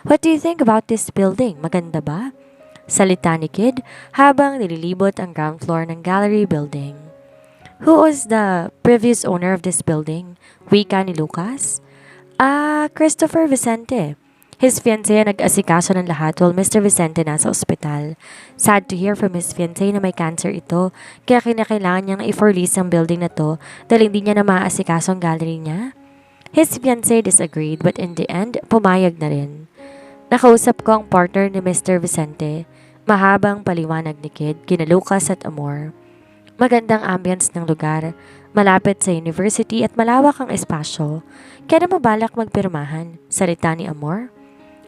What do you think about this building? Maganda ba? Salita ni Kid habang nililibot ang ground floor ng gallery building. Who was the previous owner of this building? Wika ni Lucas? Christopher Vicente. His fiancé ang nag-asikaso ng lahat while Mr. Vicente nasa ospital. Sad to hear from his fiancé na may cancer ito, kaya kinakailangan niyang i-for-lease ang building na to dahil hindi niya na maaasikaso ang gallery niya. His fiancé disagreed but in the end, pumayag na rin. Nakausap ko ang partner ni Mr. Vicente. Mahabang paliwanag ni Kid, kina Lucas at Amor. Magandang ambience ng lugar, malapit sa university at malawak ang espasyo. Kaya na mabalak magpirmahan, salita ni Amor.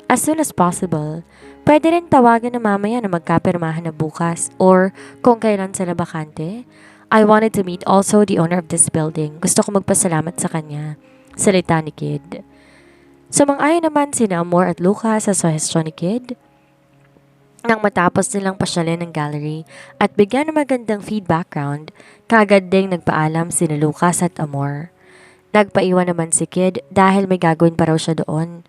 As soon as possible. Pwede rin tawagan na mamaya na magkapirmahan na bukas or kung kailan sila bakante. I wanted to meet also the owner of this building. Gusto ko magpasalamat sa kanya. Salita ni Kid. Sumang-ayon naman sina Amor at Lucas sa suhestyon ni Kid. Nang matapos nilang pasyalin ng gallery at bigyan ng magandang feedback round, kagad ding nagpaalam sina Lucas at Amor. Nagpaiwan naman si Kid dahil may gagawin pa raw siya doon.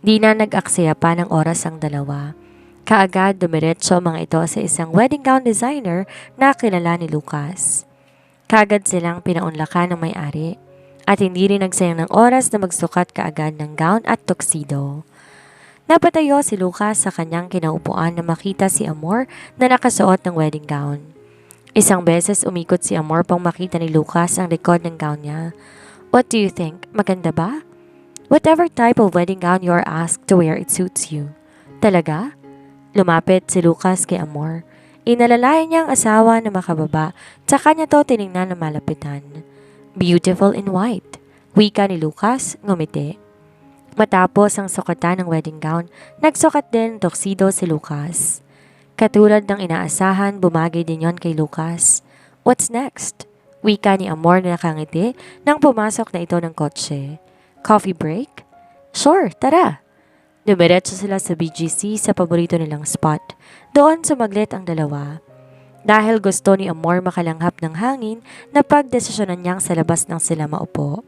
Di na nag-aksaya pa ng oras ang dalawa. Kaagad dumiretso ang mga ito sa isang wedding gown designer na kilala ni Lucas. Kagad silang pinaunlakan ng may-ari at hindi rin nagsayang ng oras na magsukat kaagad ng gown at tuxedo. Napatayo si Lucas sa kanyang kinaupuan na makita si Amor na nakasuot ng wedding gown. Isang beses umikot si Amor pang makita ni Lucas ang likod ng gown niya. What do you think? Maganda ba? Whatever type of wedding gown you are asked to wear, it suits you. Talaga? Lumapit si Lucas kay Amor. Inalalayan niya ang asawa na makababa, tsaka niya to tiningnan na malapitan. Beautiful in white. Wika ni Lucas, ngumiti. Matapos ang sukatan ng wedding gown, nagsukat din ng tuxedo si Lucas. Katulad ng inaasahan, bumagay din yon kay Lucas. What's next? Wika ni Amor na nakangiti nang pumasok na ito ng kotse. Coffee break? Sure, tara. Dumiretso sila sa BGC sa paborito nilang spot. Doon sumaglit ang dalawa. Dahil gusto ni Amor makalanghap ng hangin, napagdesisyonan niyang sa labas nang sila maupo.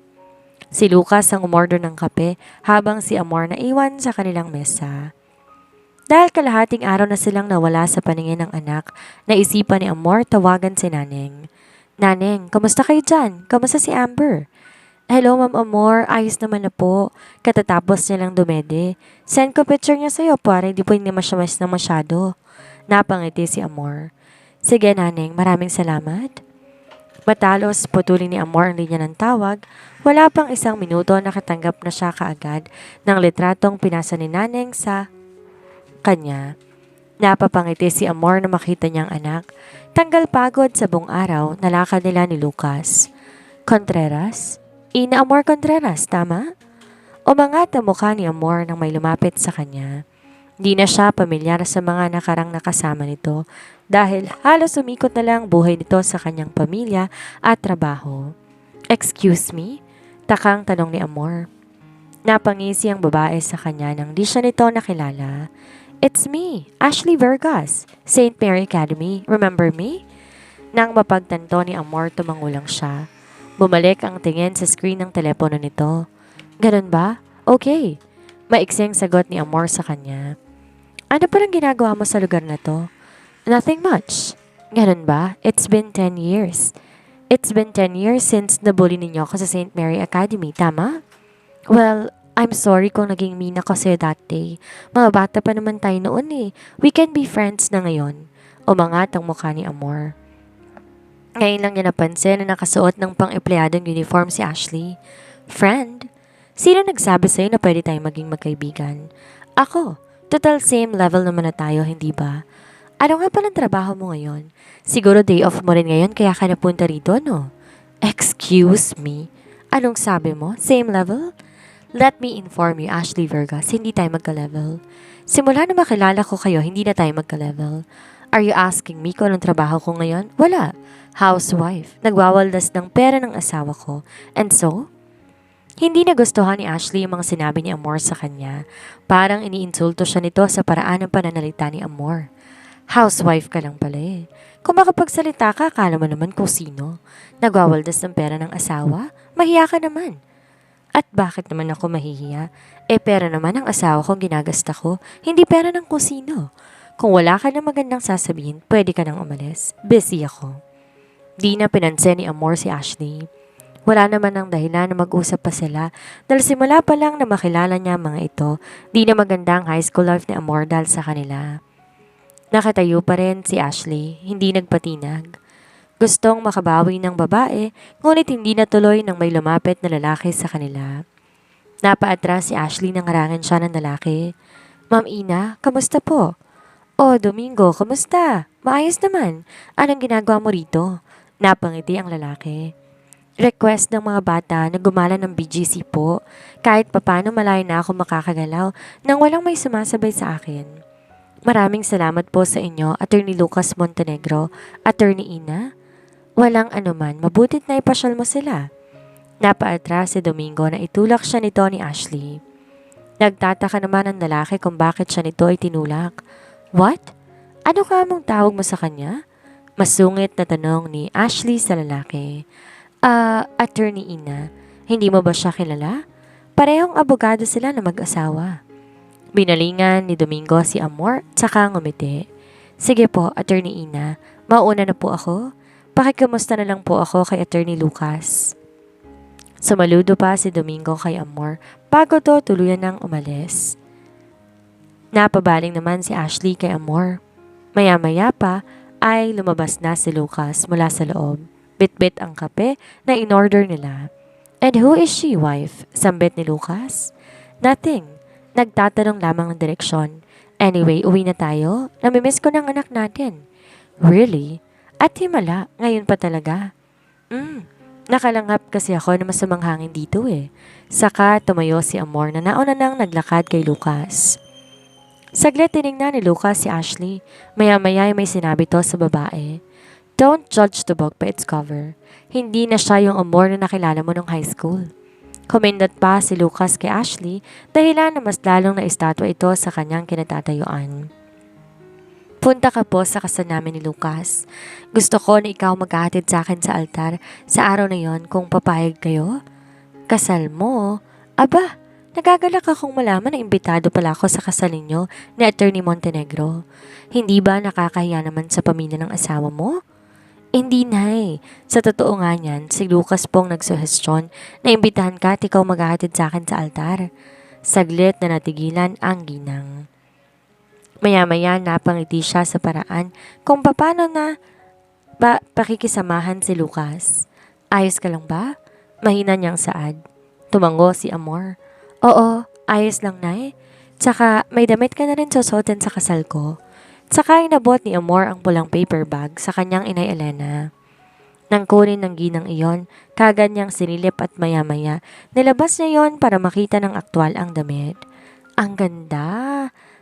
Si Lucas ang umorder ng kape habang si Amor na iwan sa kanilang mesa. Dahil kalahating araw na silang nawala sa paningin ng anak, naisipan ni Amor tawagan si Naneng. Naneng, kamusta kayo dyan? Kamusta si Amber? Hello, Ma'am Amor. Ayos naman na po. Katatapos nilang dumede. Send ko picture niya sa'yo para hindi po hindi masyamas na masyado. Napangiti si Amor. Sige, Naneng. Maraming salamat. Matalos putulin ni Amor ang linya ng tawag, wala pang isang minuto nakatanggap na siya kaagad ng litratong pinasa ni Naneng sa kanya. Napapangiti si Amor na makita niyang anak. Tanggal pagod sa buong araw, nalakad nila ni Lucas. Contreras? Ina Amor Contreras, tama? Umangat ang mukha ni Amor nang may lumapit sa kanya. Di na siya pamilyar sa mga nakarang nakasama nito dahil halos umikot na lang buhay nito sa kanyang pamilya at trabaho. Excuse me? Takang tanong ni Amor. Napangisi ang babae sa kanya nang di siya nito nakilala. It's me, Ashley Vergas, St. Mary Academy. Remember me? Nang mapagtanto ni Amor, tumangulang siya. Bumalik ang tingin sa screen ng telepono nito. Ganun ba? Okay. Maiksing sagot ni Amor sa kanya. Ano palang ginagawa mo sa lugar na to? Nothing much. Ganun ba? It's been 10 years. It's been 10 years since nabully ninyo ako sa St. Mary Academy, tama? Well, I'm sorry kung naging mean ako sa'yo that day. Mga bata pa naman tayo noon eh. We can be friends na ngayon. Umangat ang mukha ni Amor. Ngayon lang niya napansin na nakasuot ng pang-empleyadong uniform si Ashley. Friend? Sino nagsabi sa'yo na pwede tayong maging magkaibigan? Ako. Total same level naman na tayo, hindi ba? Ano nga palang trabaho mo ngayon? Siguro day off mo rin ngayon kaya ka napunta rito, no? Excuse me? Anong sabi mo? Same level? Let me inform you, Ashley Vergas, hindi tayo magka-level. Simula na makilala ko kayo, hindi na tayo magka-level. Are you asking me kung anong trabaho ko ngayon? Wala. Housewife. Nagwawaldas ng pera ng asawa ko. And so? Hindi nagustuhan ni Ashley yung mga sinabi ni Amor sa kanya. Parang iniinsulto siya nito sa paraan ng pananalita ni Amor. Housewife ka lang pala eh. Kung makapagsalita ka, akala mo naman kung sino. Nagwawaldas ng pera ng asawa? Mahiya ka naman. At bakit naman ako mahihiya? Pera naman ang asawa kong ginagasta ko, hindi pera ng kusino. Kung wala ka na magandang sasabihin, pwede ka nang umalis. Busy ako. Di na pinansin ni Amor si Ashley. Wala naman ng dahilan na mag-usap pa sila dahil simula pa lang na makilala niya ang mga ito, di na maganda ang high school life ni Amor dahil sa kanila. Nakatayo pa rin si Ashley, hindi nagpatinag. Gustong makabawi ng babae, ngunit hindi natuloy nang may lumapit na lalaki sa kanila. Napaatras si Ashley nang harangan siya ng lalaki. Ma'am Ina, kamusta po? Oh, Domingo, kamusta? Maayos naman. Anong ginagawa mo rito? Napangiti ang lalaki. Request ng mga bata na gumala ng BGC po. Kahit papano malayo na ako makakagalaw nang walang may sumasabay sa akin. Maraming salamat po sa inyo, Attorney Lucas Montenegro, Attorney Ina. Walang anuman, mabutit na ipasyal mo sila. Napaatras si Domingo na itulak siya nito ni Ashley. Nagtataka naman ang lalaki kung bakit siya nito ay tinulak. What? Ano ka mong tawag mo sa kanya? Masungit na tanong ni Ashley sa lalaki. Attorney Ina, hindi mo ba siya kilala? Parehong abogado sila na mag-asawa. Binalingan ni Domingo si Amor, tsaka ngumiti. Sige po, Attorney Ina, mauna na po ako. Pakikamusta na lang po ako kay Attorney Lucas. Sumaludo pa si Domingo kay Amor bago to tuluyan ng umalis. Napabaling naman si Ashley kay Amor. Maya-maya pa ay lumabas na si Lucas mula sa loob. Bit-bit ang kape na in-order nila. And who is she, wife? Sambit ni Lucas. Nothing. Nagtatanong lamang ng direksyon. Anyway, uwi na tayo. Namimiss ko ng anak natin. Really? At himala, ngayon pa talaga. Nakalanghap kasi ako na masamang hangin dito eh. Saka tumayo si Amor na nauna nang naglakad kay Lucas. Saglit tinignan ni Lucas si Ashley. Maya-maya ay may sinabi to sa babae. Don't judge the book by its cover. Hindi na siya yung Amor na nakilala mo nung high school. Kumindat pa si Lucas kay Ashley dahilan na mas lalong na estatwa ito sa kanyang kinatatayuan. Punta ka po sa kasal namin ni Lucas. Gusto ko na ikaw maghahatid sa akin sa altar sa araw na yon kung papayag kayo. Kasal mo? Aba, nagagalak akong malaman na imbitado pala ako sa kasal ninyo ni Attorney Montenegro. Hindi ba nakakahiya naman sa pamilya ng asawa mo? Hindi, Nay. Sa totoo nga niyan, si Lucas pong nagsuhestyon na imbitahan ka at ikaw maghahatid sa akin sa altar. Saglit na natigilan ang ginang. Maya-maya napangiti siya sa paraan kung paano na pakikisamahan si Lucas. Ayos ka lang ba? Mahina niyang saad. Tumango si Amor. Oo, ayos lang, Nay. Tsaka may damit ka na rin susuotin sa kasal ko. Tsaka inabot ni Amor ang pulang paper bag sa kanyang inay Elena. Nang kunin ng ginang iyon, kagad niyang sinilip at maya-maya, nilabas niya yon para makita ng aktwal ang damit. Ang ganda!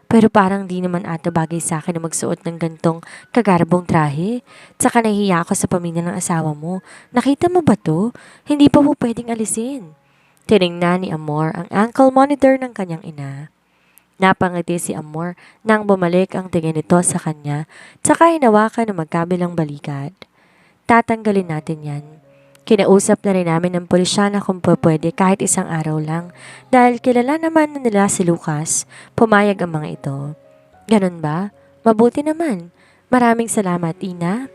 Pero parang di naman ata bagay sa akin na magsuot ng gantong kagarbong trahe. Tsaka nahihiya ako sa pamilya ng asawa mo. Nakita mo ba to? Hindi pa po pwedeng alisin. Tinignan ni Amor ang ankle monitor ng kanyang ina. Napangiti si Amor nang bumalik ang tingin nito sa kanya, tsaka hinawakan ng magkabilang balikat. Tatanggalin natin yan. Kinausap na rin namin ng pulisya na kung pwede kahit isang araw lang dahil kilala naman na nila si Lucas, pumayag ang mga ito. Ganun ba? Mabuti naman. Maraming salamat, Ina.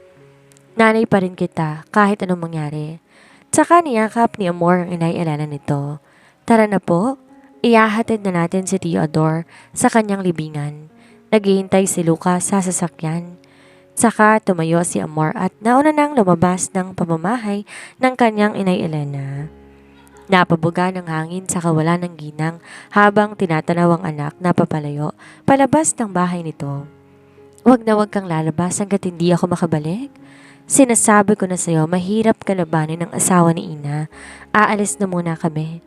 Nanay pa rin kita kahit anong mangyari. Tsaka niyakap ni Amor ang inay Elena nito. Tara na po. Iyahatid na natin si Theodore sa kanyang libingan. Naghihintay si Lucas sa sasakyan. Saka tumayo si Amor at nauna nang lumabas ng pamamahay ng kanyang inay Elena. Napabuga ng hangin sa kawalan ng ginang habang tinatanaw ang anak na papalayo palabas ng bahay nito. Wag na wag kang lalabas hanggat hindi ako makabalik. Sinasabi ko na sa'yo, mahirap kalabanin ng asawa ni Ina. Aalis na muna kami.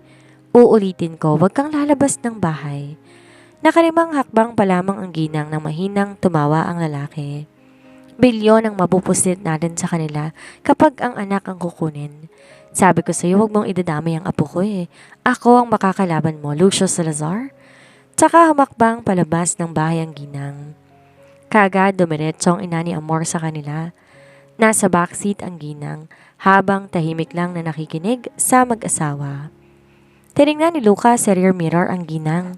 Uulitin ko, wag kang lalabas ng bahay. Nakalimang hakbang pa lamang ang ginang nang mahinang tumawa ang lalaki. Bilyon ang mapupusit natin sa kanila kapag ang anak ang kukunin. Sabi ko sa iyo, huwag mong idadamay ang apo ko eh. Ako ang makakalaban mo, Lucio Salazar. Tsaka humakbang palabas ng bahay ang ginang. Kagad dumiretso ang ina ni Amor sa kanila. Nasa backseat ang ginang habang tahimik lang na nakikinig sa mag-asawa. Tinignan ni Lucas sa rear mirror ang ginang.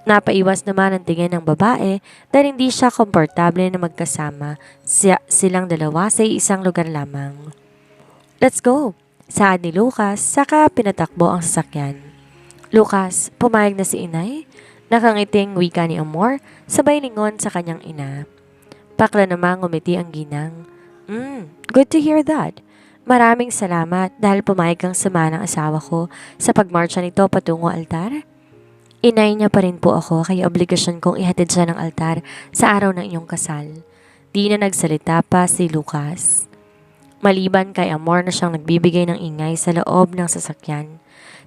Napaiwas naman ang tingin ng babae dahil hindi siya komportable na magkasama silang dalawa sa isang lugar lamang. Let's go! Saad ni Lucas, saka pinatakbo ang sasakyan. Lucas, pumayag na si inay? Nakangiting wika ni Amor, sabay lingon sa kanyang ina. Pakla namang ngumiti ang ginang. Good to hear that. Maraming salamat dahil pumayag kang sama ng asawa ko sa pagmarcha nito patungo altar. Inay niya pa rin po ako kaya obligasyon kong ihatid siya ng altar sa araw ng iyong kasal. Di na nagsalita pa si Lucas. Maliban kay Amor na siyang nagbibigay ng ingay sa loob ng sasakyan.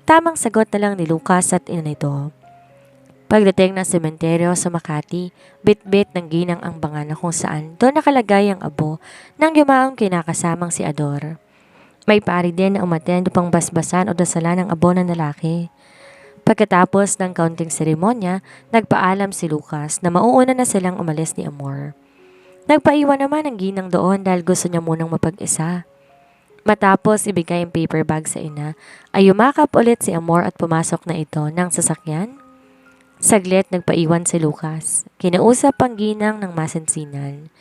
Tamang sagot na lang ni Lucas at ina nito. Pagdating ng sementeryo sa Makati, bit-bit ng ginang ang bangal na kung saan doon nakalagay ang abo ng yumaong kinakasamang si Ador. May pari din na umattend upang basbasan o dasalan ng abo ng lalaki. Pagkatapos ng kaunting seremonya, nagpaalam si Lucas na mauuna na silang umalis ni Amor. Nagpaiwan naman ang ginang doon dahil gusto niya munang mapag-isa. Matapos ibigay ang paper bag sa ina, ay yumakap ulit si Amor at pumasok na ito ng sasakyan. Saglit nagpaiwan si Lucas. Kinausap ang ginang ng masinsinan.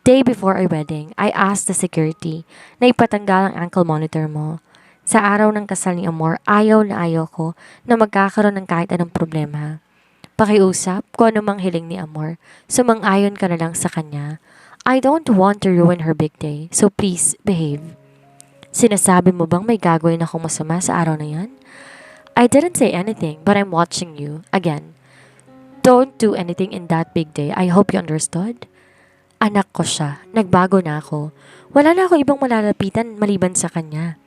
Day before our wedding, I asked the security na ipatanggal ang ankle monitor mo. Sa araw ng kasal ni Amor, ayaw na ayaw ko na magkakaroon ng kahit anong problema. Pakiusap kung ano mang hiling ni Amor, sumang-ayon ka na lang sa kanya. I don't want to ruin her big day, so please behave. Sinasabi mo bang may gagawin akong masama sa araw na yan? I didn't say anything, but I'm watching you. Again, don't do anything in that big day. I hope you understood. Anak ko siya. Nagbago na ako. Wala na ako ibang malalapitan maliban sa kanya.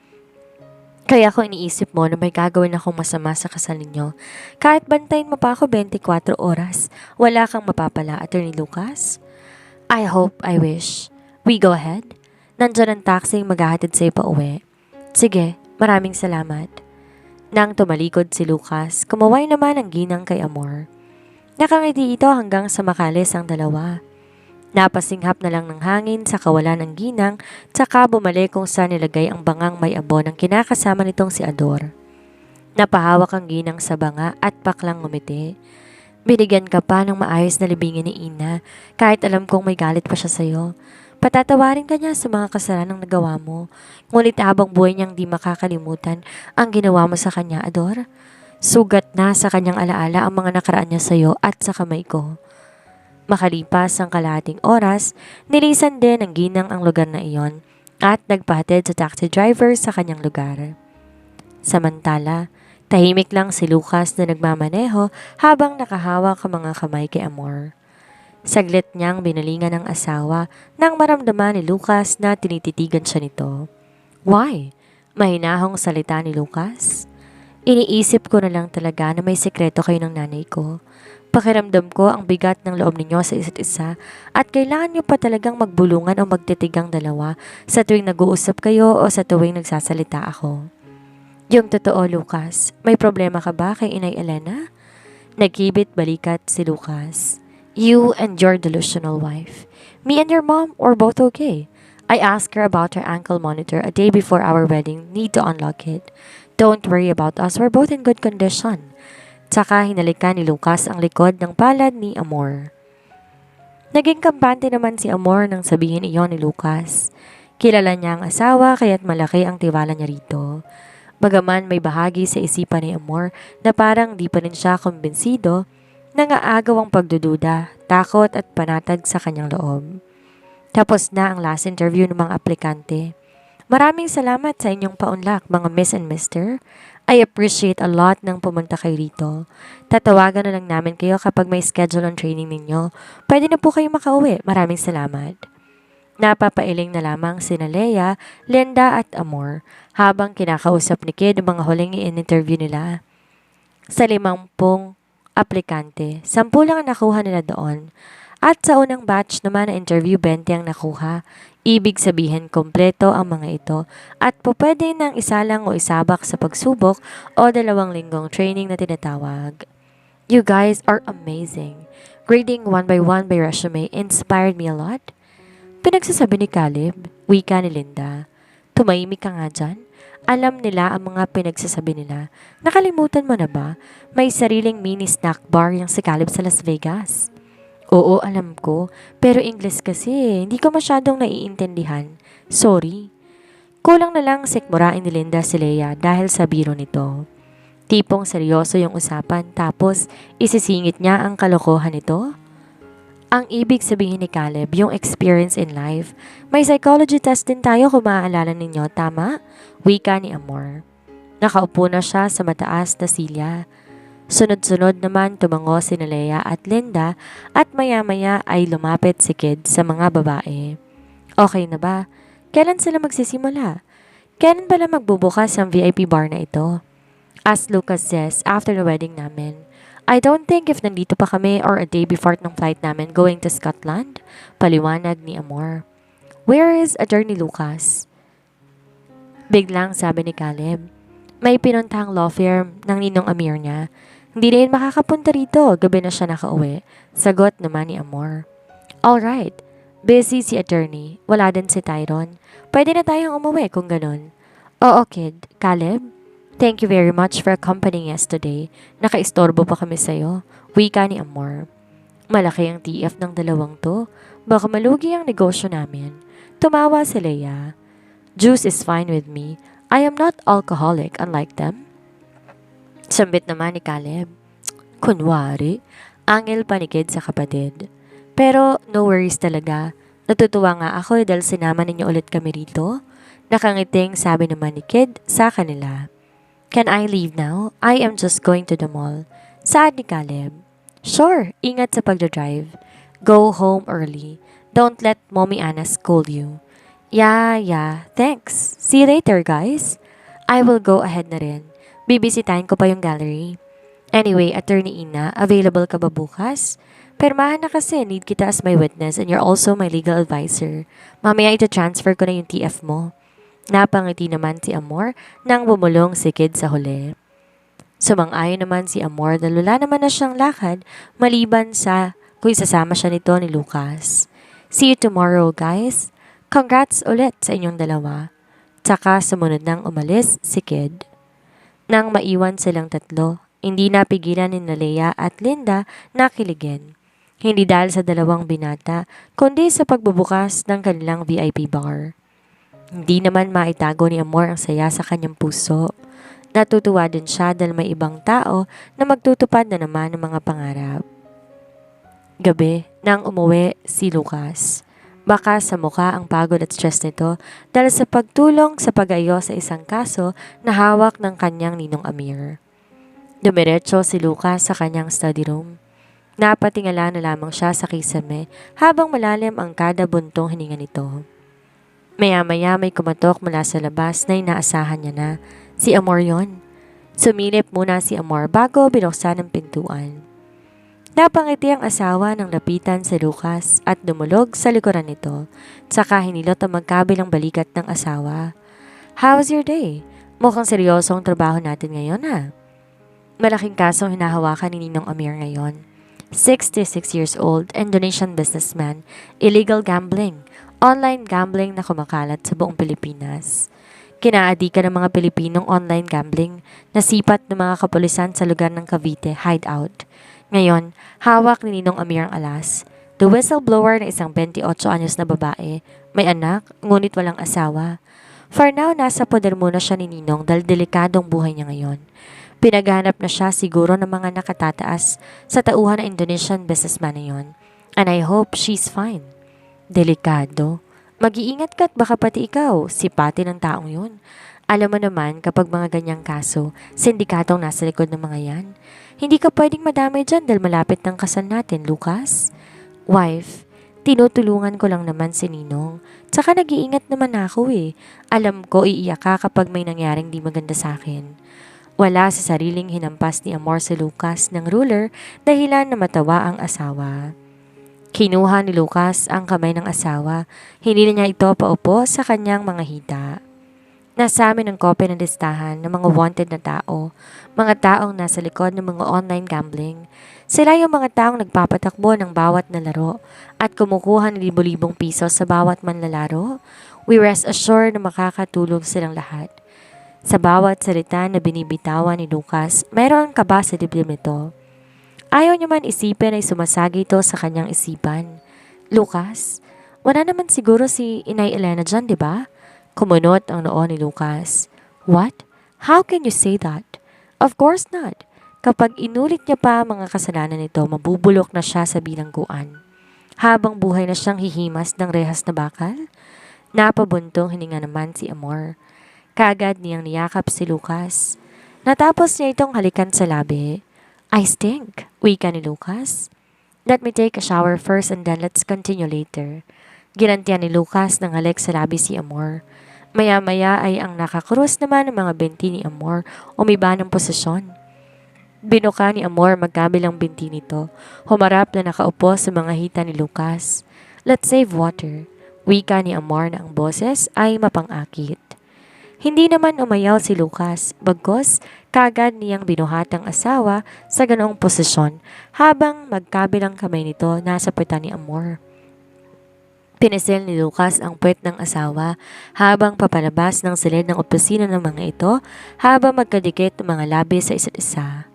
Kaya ako iniisip mo na may gagawin akong masama sa kasal ninyo. Kahit bantayin mo pa ako 24 oras, wala kang mapapala, Attorney Lucas. I hope, I wish. We go ahead. Nandyan ang taxi maghahatid sa'yo pa uwi. Sige, maraming salamat. Nang tumalikod si Lucas, kumaway naman ang ginang kay Amor. Nakangiti ito hanggang sa makalis ang dalawa. Napasinghap na lang ng hangin sa kawalan ng ginang, tsaka bumalik kung saan nilagay ang bangang may abo ng kinakasama nitong si Ador. Napahawak ang ginang sa banga at paklang ngumiti. Binigyan ka pa ng maayos na libingin ni Ina, kahit alam kong may galit pa siya sa'yo. Patatawarin ka niya sa mga kasalanang nagawa mo, ngunit habang buhay niyang di makakalimutan ang ginawa mo sa kanya, Ador. Sugat na sa kanyang alaala ang mga nakaraan niya sa'yo at sa kamay ko. Makalipas ang kalahating oras, nilisan din ng ginang ang lugar na iyon at nagpahatid sa taxi driver sa kanyang lugar. Samantala, tahimik lang si Lucas na nagmamaneho habang nakahawak ang mga kamay kay Amor. Saglit niyang binalingan ng asawa nang maramdaman ni Lucas na tinititigan siya nito. Why? Mahinahong salita ni Lucas. Iniisip ko na lang talaga na may sekreto kayo ng nanay ko. Pakiramdam ko ang bigat ng loob ninyo sa isa't isa at kailangan niyo pa talagang magbulungan o magtitigang dalawa sa tuwing nag-uusap kayo o sa tuwing nagsasalita ako. Yung totoo, Lucas, may problema ka ba kay Inay Elena? Nagkibit balikat si Lucas. You and your delusional wife. Me and your mom were both okay. I asked her about her ankle monitor a day before our wedding. Need to unlock it. Don't worry about us. We're both in good condition. Tsaka hinalikan ni Lucas ang likod ng palad ni Amor. Naging kampante naman si Amor nang sabihin iyon ni Lucas. Kilala niya ang asawa kaya't malaki ang tiwala niya rito. Bagaman may bahagi sa isipan ni Amor na parang di pa rin siya kumbinsido, nangaagaw ang pagdududa, takot at panatag sa kanyang loob. Tapos na ang last interview ng mga aplikante. Maraming salamat sa inyong paunlak mga Miss and Mister. I appreciate a lot nang pumunta kayo rito. Tatawagan na lang namin kayo kapag may schedule on training ninyo. Pwede na po kayo makauwi. Maraming salamat. Napapailing na lamang sina Leia, Linda at Amor habang kinakausap ni Kid ang mga huling in-interview nila. Sa 50 aplikante, 10 lang ang nakuha nila doon. At sa unang batch naman na interview, 20 ang nakuha. Ibig sabihin, kompleto ang mga ito at pupwede ng isa lang o isabak sa pagsubok o 2 linggong training na tinatawag. You guys are amazing. Grading 1 by 1 by resume inspired me a lot. Pinagsasabi ni Caleb, wika ni Linda. Tumahimik ka nga dyan. Alam nila ang mga pinagsasabi nila. Nakalimutan mo na ba? May sariling mini snack bar yung si Caleb sa Las Vegas. Oo, alam ko. Pero English kasi, hindi ko masyadong naiintindihan. Sorry. Kulang na lang sikmurain ni Linda si Leia dahil sa biro nito. Tipong seryoso yung usapan tapos isisingit niya ang kalokohan nito? Ang ibig sabihin ni Caleb, yung experience in life. May psychology test din tayo kung maaalala ninyo, tama? Wika ni Amor. Nakaupo na siya sa mataas na silya. Sunod-sunod naman tumango si Leia at Linda at maya-maya ay lumapit si Kid sa mga babae. Okay na ba? Kailan sila magsisimula? Kailan pala magbubukas ang VIP bar na ito? As Lucas says, after the wedding namin. I don't think if nandito pa kami or a day before ng flight namin going to Scotland, paliwanag ni Amor. Where is Attorney Lucas? Biglang sabi ni Caleb. May pinuntahang law firm ng ninong Amir niya. Hindi rin makakapunta rito, gabi na siya nakauwi. Sagot naman ni Amor. Alright, busy si attorney, wala din si Tyron. Pwede na tayong umuwi kung ganun. Oo kid, Caleb? Thank you very much for accompanying us today. Nakaistorbo pa kami sa'yo. Wika ni Amor. Malaki ang TF ng dalawang to. Baka malugi ang negosyo namin. Tumawa si Leia. Juice is fine with me. I am not alcoholic unlike them. Sambit naman ni Caleb. Kunwari, angel panikid sa kapatid. Pero no worries talaga. Natutuwa nga ako dahil sinama ninyo ulit kami rito. Nakangiting sabi naman ni Kid sa kanila. Can I leave now? I am just going to the mall. Saad ni Caleb. Sure, ingat sa pagdadrive. Go home early. Don't let Mommy Anna scold you. Yeah, thanks. See you later, guys. I will go ahead na rin. Bibisitahin ko pa yung gallery. Anyway, Attorney Ina, available ka ba bukas? Permahan na kasi, need kita as my witness and you're also my legal advisor. Mamaya ita-transfer ko na yung TF mo. Napangiti naman si Amor nang bumulong si Kid sa huli. Sumang-ayon naman si Amor dahil wala naman na siyang lakad maliban sa kung isasama siya nito ni Lucas. See you tomorrow, guys. Congrats ulit sa inyong dalawa. Tsaka sumunod nang umalis si Kid. Nang maiwan silang tatlo, hindi napigilan ni Leia at Linda na kiligin. Hindi dahil sa dalawang binata, kundi sa pagbubukas ng kanilang VIP bar. Hindi naman maitago ni Amor ang saya sa kanyang puso. Natutuwa din siya dahil may ibang tao na magtutupad na naman ng mga pangarap. Gabi, nang umuwi si Lucas. Baka sa mukha ang pagod at stress nito dahil sa pagtulong sa pag-ayos sa isang kaso na hawak ng kanyang ninong Amir. Dumiretso si Lucas sa kanyang study room. Napatingala na lamang siya sa kisame habang malalim ang kada buntong hininga nito. Maya-maya may kumatok mula sa labas na inaasahan niya na. Si Amor yon. Sumilip muna si Amor bago binuksan ang pintuan. Napangiti ang asawa ng lapitan si Lucas at dumulog sa likuran nito. Tsaka hinilot ang magkabilang balikat ng asawa. How's your day? Mukhang seryosong trabaho natin ngayon Malaking kasong hinahawakan ni Ninong Amir ngayon. 66 years old, Indonesian businessman, illegal gambling, online gambling na kumakalat sa buong Pilipinas. Kinaadikan ng mga Pilipinong online gambling na sipat ng mga kapulisan sa lugar ng Cavite hideout. Ngayon, hawak ni Ninong Amir ang alas. The whistleblower na isang 28 anyos na babae, may anak, ngunit walang asawa. For now, nasa poder muna siya ni Ninong dahil delikadong buhay niya ngayon. Pinaghanap na siya siguro ng mga nakatataas sa tauhan na Indonesian businessman na yon. And I hope she's fine. Delikado. Mag-iingat ka at baka pati ikaw, sipati ng taong yun. Alam mo naman kapag mga ganyang kaso, sindikatong nasa likod ng mga yan. Hindi ka pwedeng madamay dyan dahil malapit ng kasal natin, Lucas. Wife, tinutulungan ko lang naman si Ninong. Tsaka nag-iingat naman ako Alam ko iiyak ka kapag may nangyaring di maganda sa akin. Wala sa sariling hinampas ni Amor si Lucas ng ruler dahilan na matawa ang asawa. Kinuha ni Lucas ang kamay ng asawa. Hindi na niya ito paupo sa kanyang mga hita. Nasa amin ang kopya ng listahan ng mga wanted na tao, mga taong nasa likod ng mga online gambling. Sila yung mga taong nagpapatakbo ng bawat na laro at kumukuha ng libo-libong piso sa bawat manlalaro. We rest assured na makakatulog silang lahat. Sa bawat salita na binibitawan ni Lucas, mayroon kaba sa dibdib nito. Ayaw niya man isipin ay sumasagi ito sa kanyang isipan. Lucas, wala naman siguro si Inay Elena dyan, di ba? Kumunot ang noo ni Lucas. What? How can you say that? Of course not. Kapag inulit niya pa ang mga kasalanan nito, mabubulok na siya sa bilangguan. Habang buhay na siyang hihimas ng rehas na bakal, napabuntong hininga naman si Amor. Kaagad niyang niyakap si Lucas. Natapos niya itong halikan sa labi. I stink, wika ni Lucas. Let me take a shower first and then let's continue later. Ginantian ni Lucas ng halik sa labi si Amor. Maya-maya ay ang nakakrus naman ng mga binti ni Amor umiba ng posisyon. Binuka ni Amor magkabilang binti nito. Humarap na nakaupo sa mga hita ni Lucas. Let's save water. Wika ni Amor na ang boses ay mapangakit. Hindi naman umayaw si Lucas, bagkus kagad niyang binuhat ang asawa sa ganoong posisyon habang magkabilang kamay nito nasa puwetan ni Amor. Pinisil ni Lucas ang puwet ng asawa habang papalabas ng silid ng opisina ng mga ito habang magkadikit ng mga labi sa isa't isa.